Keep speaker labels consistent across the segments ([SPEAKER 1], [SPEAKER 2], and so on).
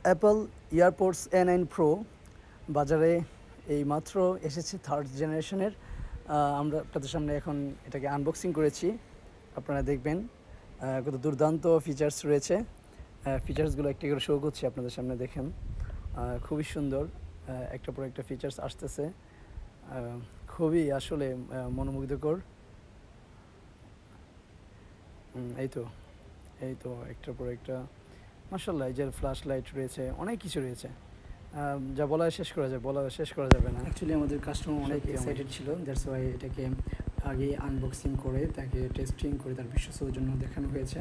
[SPEAKER 1] Apple এয়ারপোডস A9 pro বাজারে এই মাত্র এসেছে থার্ড জেনারেশনের। আমরা আপনাদের সামনে এখন এটাকে আনবক্সিং করেছি, আপনারা দেখবেন কত দুর্দান্ত ফিচার্স রয়েছে। ফিচার্সগুলো একটি করে শো করছি আপনাদের সামনে, দেখেন খুবই সুন্দর একটা পর একটা ফিচার্স আসতেছে, খুবই আসলে মনোমুগ্ধকর। এই তো একটার পর একটা মাশাআল্লাহ। এই যে ফ্ল্যাশ লাইট রয়েছে, অনেক কিছু রয়েছে, যা শেষ করা যাবে না। অ্যাকচুয়ালি আমাদের কাস্টমার অনেক এক্সাইটেড ছিল, দ্যাটস ওয়াই এটাকে আগে আনবক্সিং করে তাকে টেস্টিং করে তার বিশ্বস্ততার জন্য দেখানো হয়েছে।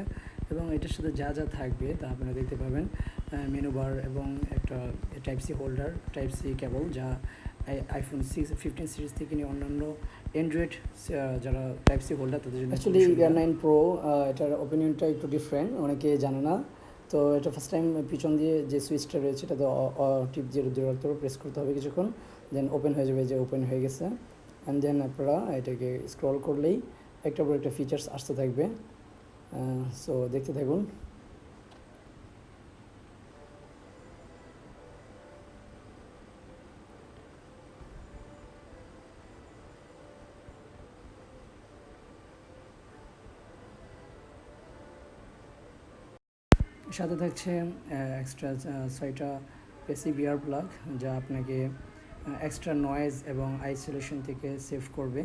[SPEAKER 1] এবং এটার সাথে যা যা থাকবে তা আপনারা দেখতে পাবেন, মেনু বার এবং একটা type C holder, type C cable, যা আইফোন 15 সিরিজ থেকে নিয়ে অন্যান্য অ্যান্ড্রয়েড যারা টাইপ সি হোল্ডার তাদের জন্য। অ্যাকচুয়ালি A9 প্রো এটার ওপিনিয়নটা একটু ডিফারেন্ট, অনেকে জানে না। তো এটা ফার্স্ট টাইম পিছন দিয়ে যে সুইচটা রয়েছে এটা তো টিপ দিয়ে দূরত্ব প্রেস করতে হবে কিছুক্ষণ, দেন ওপেন হয়ে যাবে, যে ওপেন হয়ে গেছে। অ্যান্ড দেন আপনারা এটাকে স্ক্রল করলেই একটা পর একটা ফিচার্স আসতে থাকবে। সো দেখতে থাকুন। সাথে থাকছে এক্সট্রা 6টা প্যাসিভ ইয়ার প্লাগ, যা আপনাকে এক্সট্রা নয়েজ এবং আইসোলেশন থেকে সেভ করবে।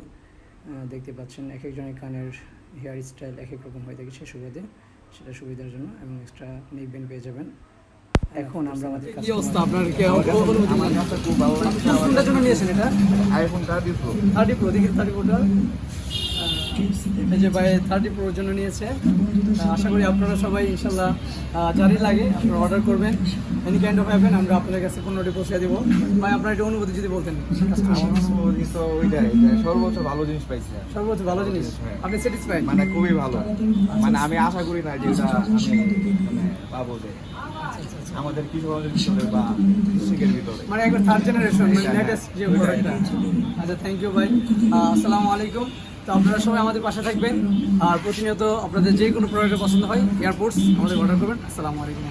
[SPEAKER 1] দেখতে পাচ্ছেন এক একজনের কানের হেয়ার স্টাইল এক এক রকম হয়ে থাকে সে সুবিধে, সেটা সুবিধার জন্য, এবং এক্সট্রা নেক ব্যান্ড পেয়ে যাবেন। এখন আমরা আমাদের
[SPEAKER 2] কি অবস্থা আপনার? আমার কাছে খুব ভালো লাগছে। কোনটার জন্য নিয়েছেন এটা?
[SPEAKER 1] IPhone 30 pro.
[SPEAKER 2] 30 প্রো, দেখি 30 প্রোটা। এই যে ভাই 30 প্রোর জন্য নিয়েছে। আশা করি আপনারা সবাই ইনশাল্লাহ জারি লাগে আপনারা অর্ডার করবেন, এনি কাইন্ড অফ হ্যাপেন, আমরা আপনাদের কাছে পণ্যটি পৌঁছে দেবো। ভাই আপনার একটা অনুভূতি যদি বলতেন।
[SPEAKER 3] অনুভূতি তো ওইটাই যে সর্বোচ্চ ভালো জিনিস পাইছি,
[SPEAKER 2] সর্বোচ্চ ভালো জিনিস, আপনি স্যাটিসফাইড?
[SPEAKER 3] মানে খুবই ভালো। মানে আমি আশা করি না যে এটা আমি মানে পাবো যে আমাদের কিশোরগঞ্জের ভিতরে বা ডিস্ট্রিক্টের ভিতরে,
[SPEAKER 2] মানে একবার থার্ড জেনারেশন, মানে লেটেস্ট যে প্রোডাক্টটা। আচ্ছা, থ্যাংক ইউ ভাই। আসসালামু আলাইকুম। তো আপনারা সবাই আমাদের পাশে থাকবেন, আর প্রতিনিয়ত আপনাদের যে কোনো প্রোডাক্ট পছন্দ হয় এয়ারপোর্টস আমাদের অর্ডার করবেন। আসসালামু আলাইকুম।